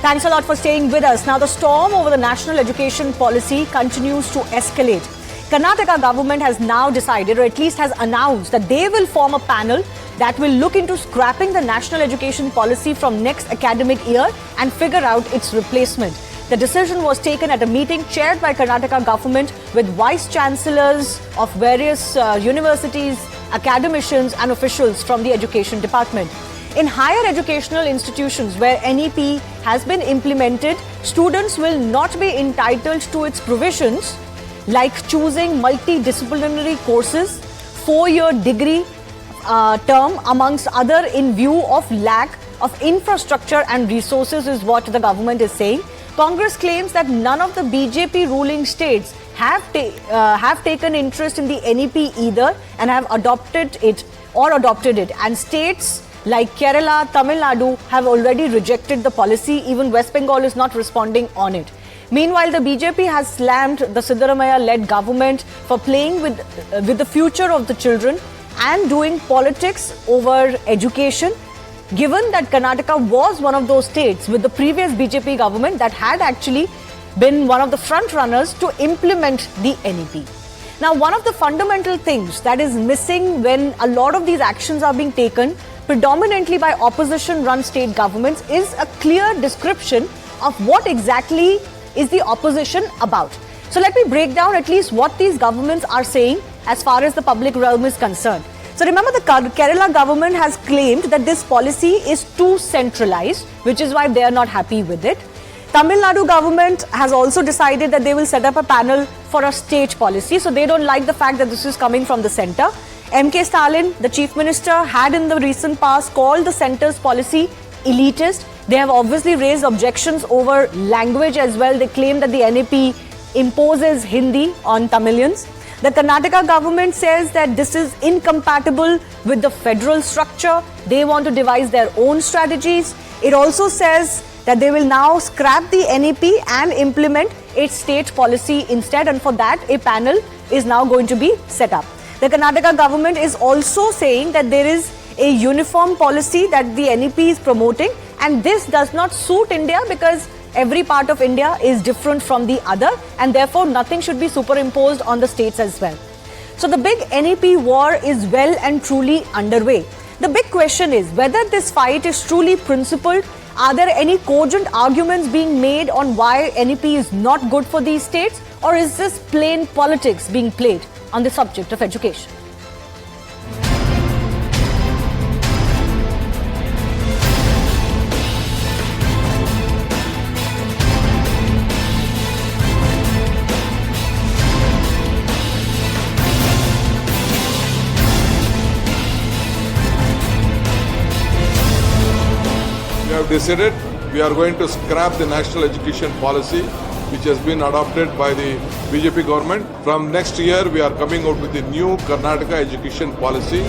Thanks a lot for staying with us. Now, the storm over the national education policy continues to escalate. Karnataka government has now decided, or at least has announced, that they will form a panel that will look into scrapping the national education policy from next academic year and figure out its replacement. The decision was taken at a meeting chaired by Karnataka government with vice chancellors of various universities, academicians and officials from the education department. In higher educational institutions where NEP has been implemented, students will not be entitled to its provisions like choosing multidisciplinary courses, 4-year degree term amongst other, in view of lack of infrastructure and resources, is what the government is saying. Congress claims that none of the BJP ruling states have taken interest in the NEP either and have adopted it, and states like Kerala, Tamil Nadu have already rejected the policy. Even West Bengal is not responding on it. Meanwhile, the BJP has slammed the Siddaramaiah-led government for playing with the future of the children and doing politics over education, given that Karnataka was one of those states with the previous BJP government that had actually been one of the front runners to implement the NEP. Now, one of the fundamental things that is missing when a lot of these actions are being taken, predominantly by opposition-run state governments, is a clear description of what exactly is the opposition about. So let me break down at least what these governments are saying as far as the public realm is concerned. So remember, the Kerala government has claimed that this policy is too centralized, which is why they are not happy with it. Tamil Nadu government has also decided that they will set up a panel for a state policy. So they don't like the fact that this is coming from the centre. M.K. Stalin, the chief minister, had in the recent past called the centre's policy elitist. They have obviously raised objections over language as well. They claim that the NEP imposes Hindi on Tamilians. The Karnataka government says that this is incompatible with the federal structure. They want to devise their own strategies. It also says that they will now scrap the NEP and implement its state policy instead, and for that a panel is now going to be set up. The Karnataka government is also saying that there is a uniform policy that the NEP is promoting, and this does not suit India because every part of India is different from the other, and therefore nothing should be superimposed on the states as well. So the big NEP war is well and truly underway. The big question is whether this fight is truly principled. Are there any cogent arguments being made on why NEP is not good for these states, or is this plain politics being played on the subject of education? We have decided we are going to scrap the national education policy which has been adopted by the BJP government. From next year, we are coming out with the new Karnataka education policy.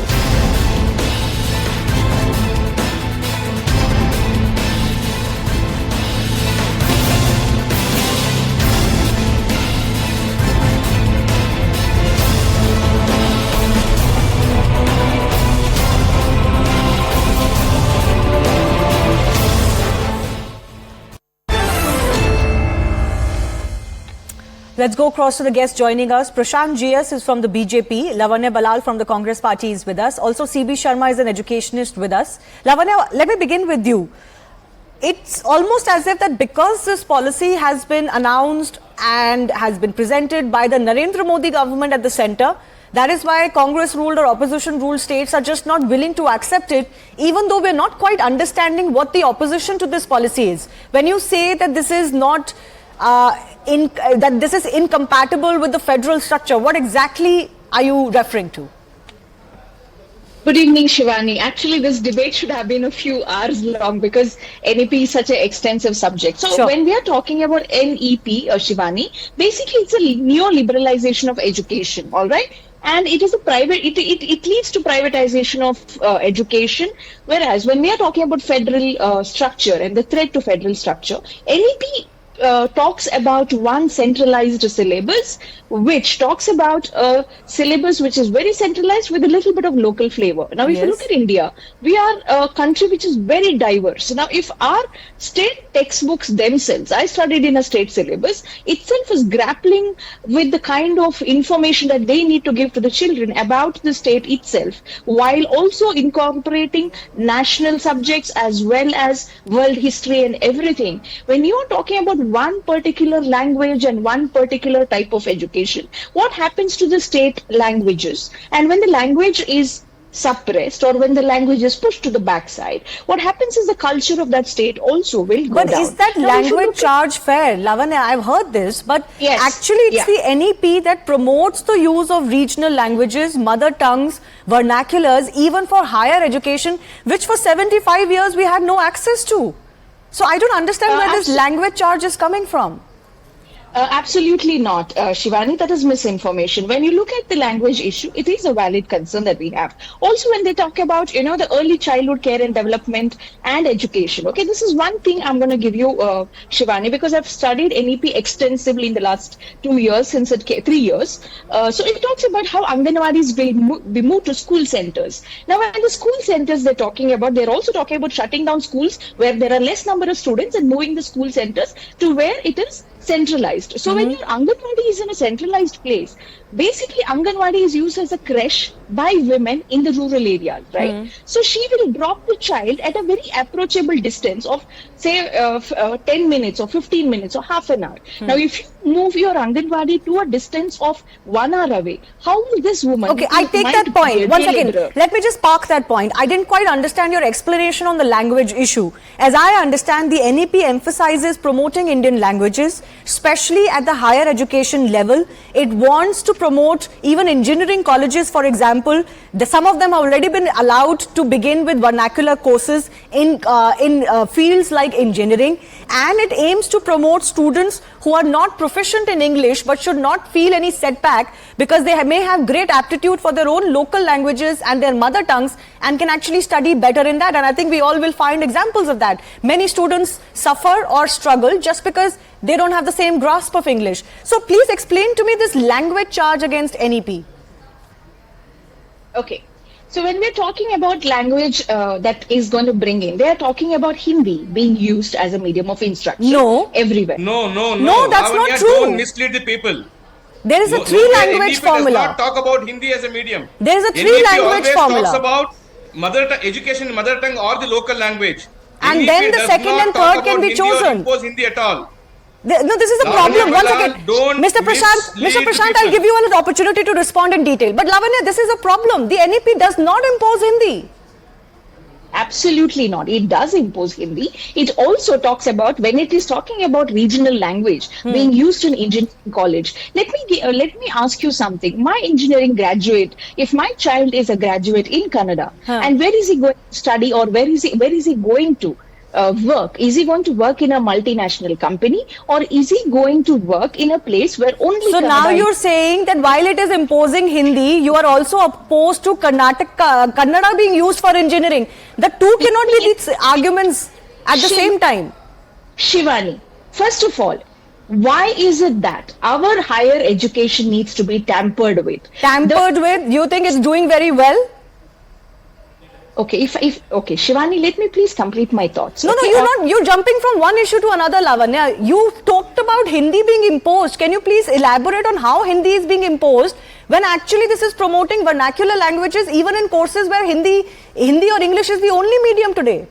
Let's go across to the guest joining us. Prashanth GS is from the BJP. Lavanya Ballal from the Congress party is with us. Also, CB Sharma is an educationist with us. Lavanya, let me begin with you. It's almost as if that because this policy has been announced and has been presented by the Narendra Modi government at the centre, that is why Congress ruled or opposition ruled states are just not willing to accept it, even though we're not quite understanding what the opposition to this policy is. When you say that this is not that this is incompatible with the federal structure, what exactly are you referring to? Good evening, Shivani. Actually, this debate should have been a few hours long because NEP is such an extensive subject. So when we are talking about NEP, Shivani, basically it's a neo-liberalisation of education, all right? And it is it leads to privatization of education. Whereas when we are talking about federal structure and the threat to federal structure, NEP talks about one centralized syllabus, which talks about a syllabus which is very centralized with a little bit of local flavor. Now, if you look at India, we are a country which is very diverse. Now, if our state textbooks themselves, I studied in a state syllabus, itself is grappling with the kind of information that they need to give to the children about the state itself, while also incorporating national subjects as well as world history and everything. When you are talking about one particular language and one particular type of education, what happens to the state languages? And when the language is suppressed or when the language is pushed to the backside, what happens is the culture of that state also will go down. But is that language charge fair? Lavanya, I've heard this, but actually it's the NEP that promotes the use of regional languages, mother tongues, vernaculars, even for higher education, which for 75 years we had no access to. So I don't understand where this language charge is coming from. Absolutely not, Shivani. That is misinformation. When you look at the language issue, it is a valid concern that we have. Also, when they talk about, the early childhood care and development and education. Okay, this is one thing I'm going to give you, Shivani, because I've studied NEP extensively in the last 2 years, since 3 years. So it talks about how Anganwadis will be moved to school centers. Now, when the school centers they're talking about, they're also talking about shutting down schools where there are less number of students and moving the school centers to where it is centralized. So when your Anganwadi is in a centralized place, basically Anganwadi is used as a creche by women in the rural areas, right? So she will drop the child at a very approachable distance of say 10 minutes or 15 minutes or half an hour. Now if you move your Anganwadi to a distance of 1 hour away, how will this woman... Okay, I take that point. One second. Let me just park that point. I didn't quite understand your explanation on the language issue. As I understand, the NEP emphasizes promoting Indian languages, especially at the higher education level. It wants to promote even engineering colleges, for example. Some of them have already been allowed to begin with vernacular courses in fields like engineering, and it aims to promote students who are not proficient in English but should not feel any setback because they may have great aptitude for their own local languages and their mother tongues and can actually study better in that. And I think we all will find examples of that. Many students suffer or struggle just because they don't have the same grasp of English. So please explain to me this language charge against NEP. Okay. So when we're talking about language that is going to bring in, they are talking about Hindi being used as a medium of instruction everywhere. No, that's not true. Don't mislead the people. There is a three-language formula. Does not talk about Hindi as a medium. There is a three-language formula. Talks about education in mother tongue or the local language. And NEP then the second and third can be chosen. Impose Hindi at all. No, this is a problem. Once again, Mr. Prashanth, I'll give you an opportunity to respond in detail. But Lavanya, this is a problem. The NEP does not impose Hindi. Absolutely not. It does impose Hindi. It also talks about, when it is talking about regional language being used in engineering college. Let me ask you something. My engineering graduate, if my child is a graduate in Canada, and where is he going to study, or where is he going to work? Is he going to work in a multinational company, or is he going to work in a place where only So now you're saying that while it is imposing Hindi, you are also opposed to Kannada being used for engineering. The two cannot be these arguments at the same time. Shivani, first of all, why is it that our higher education needs to be tampered with? Tampered with? You think it's doing very well? Okay, okay, Shivani, let me please complete my thoughts. No, you're jumping from one issue to another, Lavanya. You talked about Hindi being imposed. Can you please elaborate on how Hindi is being imposed when actually this is promoting vernacular languages even in courses where Hindi or English is the only medium today?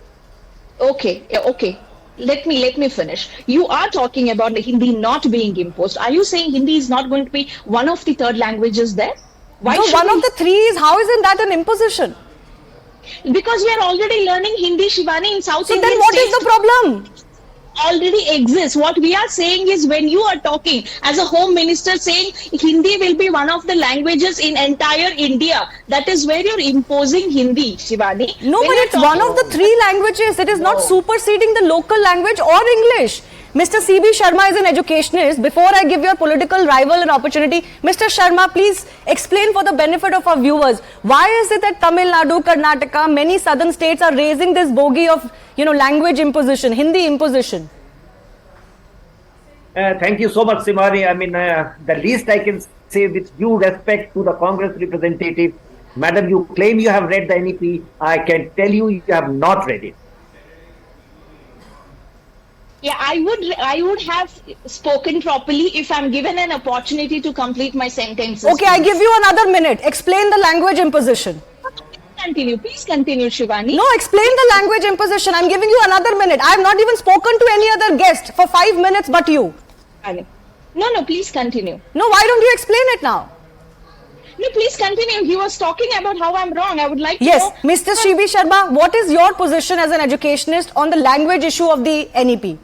Okay. Let me finish. You are talking about the Hindi not being imposed. Are you saying Hindi is not going to be one of the third languages there? Why so one of the three is, how isn't that an imposition? Because we are already learning Hindi, Shivani, in South Indian states. So then what is the problem? Already exists. What we are saying is, when you are talking as a home minister saying Hindi will be one of the languages in entire India, that is where you're imposing Hindi, Shivani. No, but it's one of the three languages. It is not superseding the local language or English. Mr. C.B. Sharma is an educationist. Before I give your political rival an opportunity, Mr. Sharma, please explain for the benefit of our viewers, why is it that Tamil Nadu, Karnataka, many southern states are raising this bogey of, language imposition, Hindi imposition? Thank you so much, Simari. I mean, the least I can say with due respect to the Congress representative, Madam, you claim you have read the NEP. I can tell you, you have not read it. Yeah, I would have spoken properly if I'm given an opportunity to complete my sentences. Okay, I give you another minute. Explain the language imposition. Please continue, Shivani. No, explain the language imposition. I'm giving you another minute. I have not even spoken to any other guest for 5 minutes but you. No, please continue. No, why don't you explain it now? No, please continue. He was talking about how I'm wrong. I would like to Yes, know. Mr. Shibi Sharma, what is your position as an educationist on the language issue of the NEP?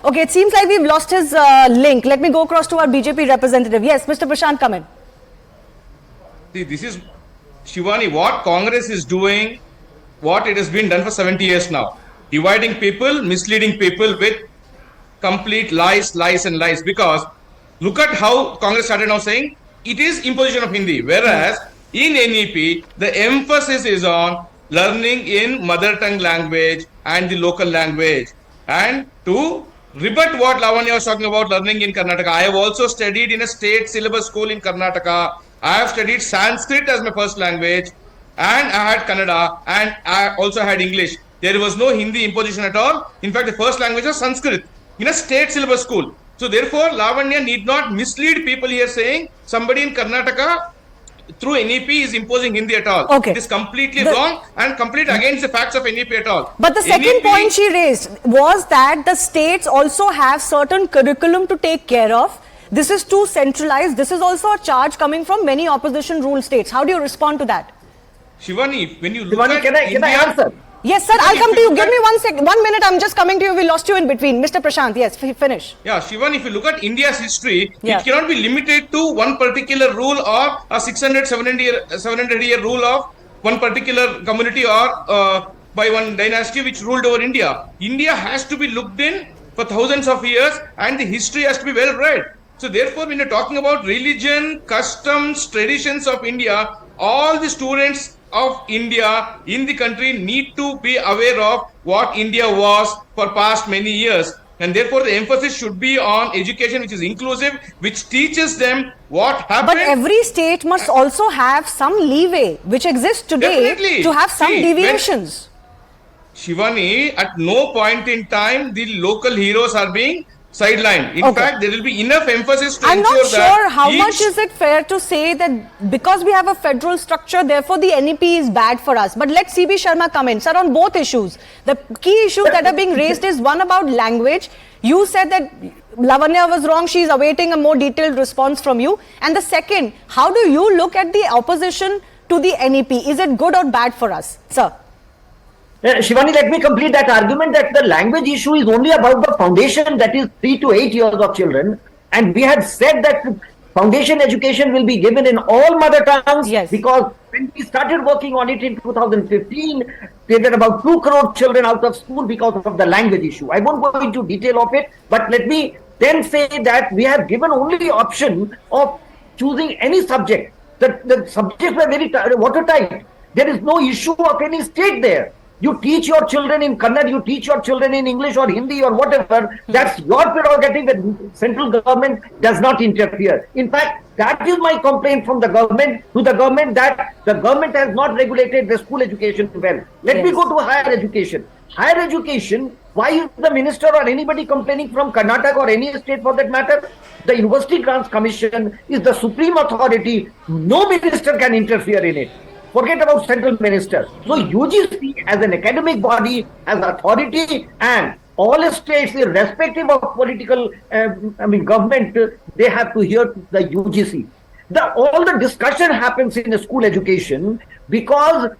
Okay, it seems like we've lost his link. Let me go across to our BJP representative. Yes, Mr. Prashanth, come in. See, this is, Shivani, what Congress is doing, what it has been done for 70 years now. Dividing people, misleading people with complete lies. Because look at how Congress started now saying it is imposition of Hindi. Whereas in NEP, the emphasis is on learning in mother tongue language and the local language. And to rebut what Lavanya was talking about learning in Karnataka, I have also studied in a state syllabus school in Karnataka. I have studied Sanskrit as my first language, and I had Kannada, and I also had English. There was no Hindi imposition at all. In fact, the first language was Sanskrit in a state syllabus school. So therefore, Lavanya need not mislead people here saying somebody in Karnataka through NEP is imposing Hindi at all. Okay. It is completely wrong and completely against the facts of NEP at all. But the second point she raised was that the states also have certain curriculum to take care of. This is too centralized. This is also a charge coming from many opposition rule states. How do you respond to that? Shivani, when you look Shivani, at can I answer? Yes, sir. I'll come to you. Give me 1 minute. I'm just coming to you. We lost you in between. Mr. Prashanth, yes, finish. Yeah, Shivan, if you look at India's history, Yeah. it cannot be limited to one particular rule or a 700-year rule of one particular community or by one dynasty which ruled over India. India has to be looked in for thousands of years and the history has to be well read. So therefore, when you're talking about religion, customs, traditions of India, all the students of India in the country need to be aware of what India was for past many years. And therefore, the emphasis should be on education which is inclusive, which teaches them what happened. But every state must also have some leeway, which exists today, Definitely. to have some See, deviations. Shivani, at no point in time the local heroes are being sidelined. In fact, there will be enough emphasis to I'm ensure not sure how each... much is it fair to say that because we have a federal structure, therefore the NEP is bad for us. But let CB Sharma come in. Sir, on both issues, the key issues that are being raised is one about language. You said that Lavanya was wrong. She's awaiting a more detailed response from you. And the second, how do you look at the opposition to the NEP? Is it good or bad for us? Sir. Shivani, let me complete that argument that the language issue is only about the foundation, that is 3 to 8 years of children. And we had said that foundation education will be given in all mother tongues. Yes. Because when we started working on it in 2015, there were about 2 crore children out of school because of the language issue. I won't go into detail of it, but let me then say that we have given only option of choosing any subject. The subjects were very watertight. There is no issue of any state there. You teach your children in Kannada, you teach your children in English or Hindi or whatever. That's your prerogative, and central government does not interfere. In fact, that is my complaint from the government to the government, that the government has not regulated the school education well. Let me go to higher education. Higher education, why is the minister or anybody complaining from Karnataka or any state for that matter? The University Grants Commission is the supreme authority. No minister can interfere in it. Forget about central minister. So UGC as an academic body has authority, and all states, irrespective of political, government, they have to hear the UGC. All the discussion happens in school education because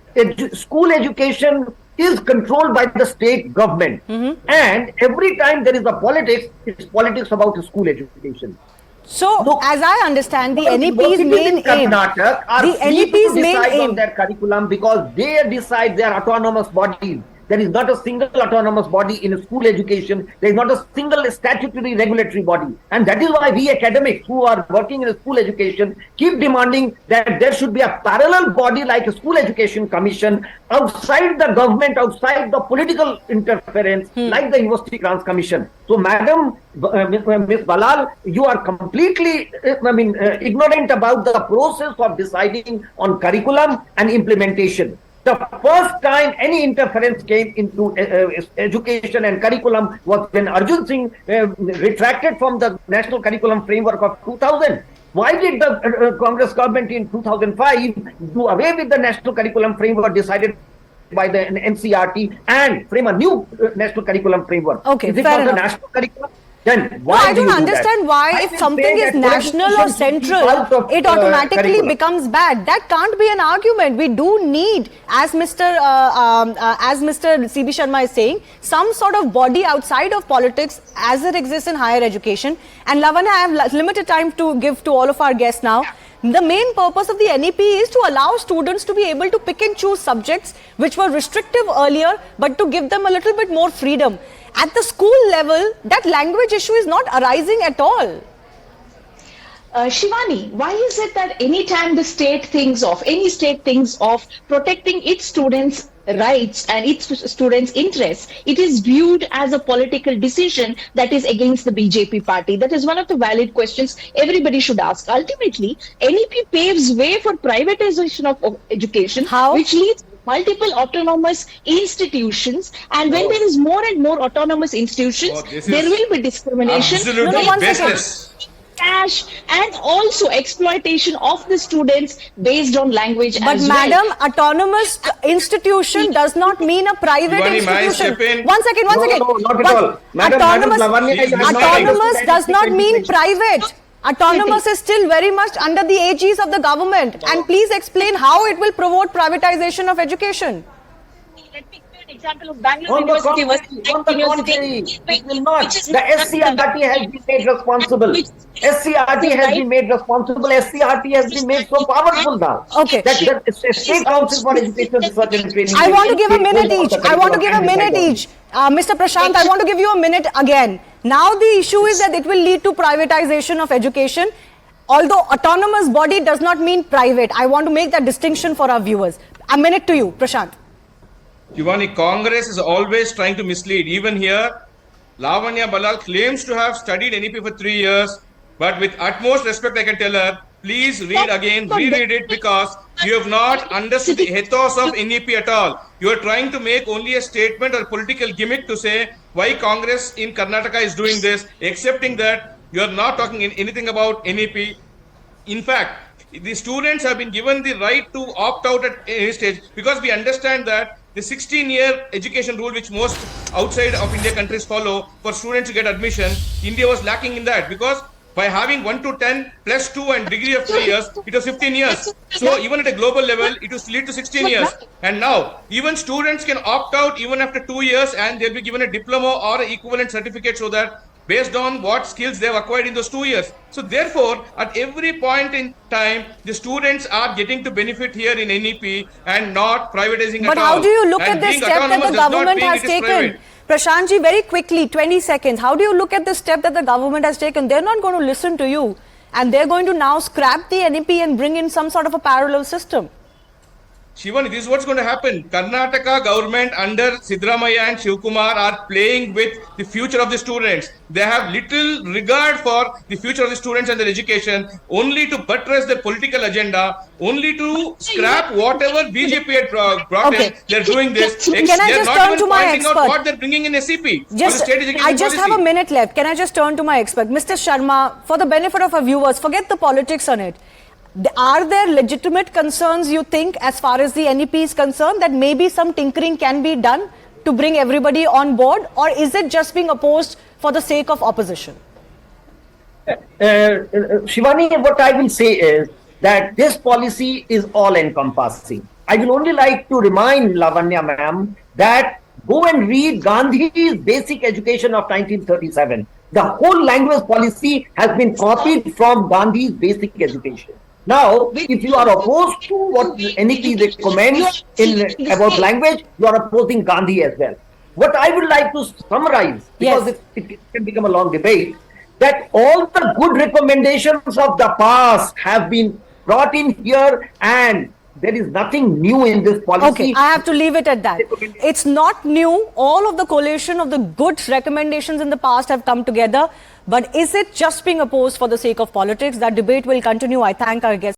school education is controlled by the state government. And every time there is a politics, it's politics about school education. So, Look, as I understand, the NEP's main aim, the NEP's main aim on their curriculum because they decide, their autonomous bodies. There is not a single autonomous body in school education. There is not a single statutory regulatory body. And that is why we academics who are working in school education keep demanding that there should be a parallel body like a school education commission outside the government, outside the political interference, like the University Grants Commission. So, Madam, Ms. Ballal, you are completely, ignorant about the process of deciding on curriculum and implementation. The first time any interference came into education and curriculum was when Arjun Singh retracted from the National Curriculum Framework of 2000. Why did the Congress government in 2005 do away with the National Curriculum Framework decided by the NCRT and frame a new National Curriculum Framework? Okay, is it fair not enough. the National Curriculum? Then why I don't do understand why, if something is national or central, it automatically becomes bad. That can't be an argument. We do need, as Mr. C.B. Sharma is saying, some sort of body outside of politics as it exists in higher education. And Lavanya, I have limited time to give to all of our guests now. The main purpose of the NEP is to allow students to be able to pick and choose subjects which were restrictive earlier, but to give them a little bit more freedom. At the school level, that language issue is not arising at all. Shivani, why is it that any time the state thinks of, any state thinks of protecting its students' rights and its students' interests, it is viewed as a political decision that is against the BJP party? That is one of the valid questions everybody should ask. Ultimately, NEP paves way for privatization of education, which leads multiple autonomous institutions, and when there is more and more autonomous institutions, there will be discrimination. Absolutely baseless. Cash and also exploitation of the students based on language. But madam, autonomous institution does not mean a private institution. One second. No, not at all. Autonomous does not mean private. Autonomous is still very much under the aegis of the government. And please explain how it will promote privatization of education. Let me give an example of Bangalore University. On the contrary, it will not. The SCRT has been made responsible. SCRT has been made responsible. SCRT has been made so powerful now. Okay. That the State Council for Education Research and Training. I want to give a minute each. Mr. Prashanth, I want to give you a minute again. Now the issue is that it will lead to privatization of education. Although autonomous body does not mean private. I want to make that distinction for our viewers. A minute to you, Prashanth. Shivani, Congress is always trying to mislead. Even here, Lavanya Ballal claims to have studied NEP for 3 years, but with utmost respect, I can tell her, please read again, reread it, because you have not understood the ethos of NEP at all. You are trying to make only a statement or political gimmick to say why Congress in Karnataka is doing this, accepting that you are not talking anything about NEP. In fact, the students have been given the right to opt out at any stage, because we understand that the 16-year education rule, which most outside of India countries follow for students to get admission, India was lacking in that, because by having 1 to 10 plus 2 and degree of 3 years, it was 15 years. So even at a global level, it was lead to 16 years. And now, even students can opt out even after 2 years, and they'll be given a diploma or an equivalent certificate, so that based on what skills they have acquired in those 2 years. So therefore, at every point in time, the students are getting to benefit here in NEP and not privatizing at all. But how do you look at this step that the government has taken? Prashantji, very quickly, 20 seconds. How do you look at the step that the government has taken? They're not going to listen to you, and they're going to now scrap the NEP and bring in some sort of a parallel system. Shivani, this is what's going to happen. Karnataka government under Siddaramaiah and Shivkumar are playing with the future of the students. They have little regard for the future of the students and their education, only to buttress their political agenda, only to scrap whatever BJP had brought in. They're doing this. Can I just turn to my expert? Out what they're bringing in SEP. I just have a minute left. Can I just turn to my expert? Mr. Sharma, for the benefit of our viewers, forget the politics on it. Are there legitimate concerns, you think, as far as the NEP is concerned, that maybe some tinkering can be done to bring everybody on board, or is it just being opposed for the sake of opposition? Shivani, what I will say is that this policy is all-encompassing. I will only like to remind Lavanya ma'am that go and read Gandhi's Basic Education of 1937. The whole language policy has been copied from Gandhi's Basic Education. Now, if you are opposed to what NEP recommends about language, you are opposing Gandhi as well. What I would like to summarize, because Yes. it can become a long debate, that all the good recommendations of the past have been brought in here, and there is nothing new in this policy. Okay, I have to leave it at that. It's not new. All of the collation of the good recommendations in the past have come together. But is it just being opposed for the sake of politics? That debate will continue. I thank our guests.